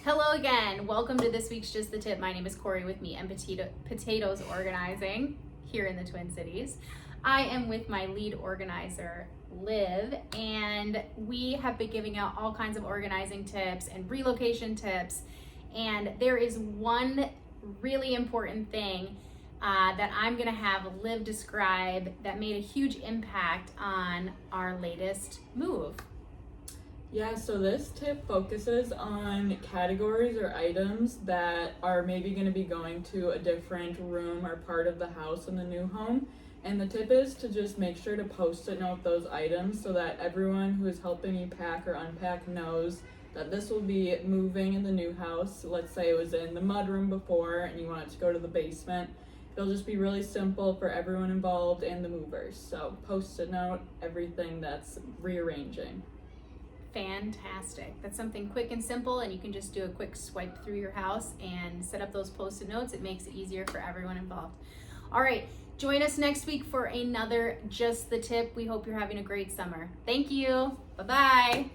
Hello again. Welcome to this week's Just the Tip. My name is Corey with Me and Potatoes Organizing here in the Twin Cities. I am with my lead organizer, Liv, and we have been giving out all kinds of organizing tips and relocation tips. And there is one really important thing that I'm going to have Liv describe that made a huge impact on our latest move. Yeah, so this tip focuses on categories or items that are maybe going to be going to a different room or part of the house in the new home. And the tip is to just make sure to post-it note those items so that everyone who is helping you pack or unpack knows that this will be moving in the new house. Let's say it was in the mudroom before and you want it to go to the basement. It'll just be really simple for everyone involved and the movers. So post-it note everything that's rearranging. Fantastic. That's something quick and simple, and you can just do a quick swipe through your house and set up those post-it notes. It makes it easier for everyone involved. All right, join us next week for another Just the Tip. We hope you're having a great summer. Thank you. Bye-bye.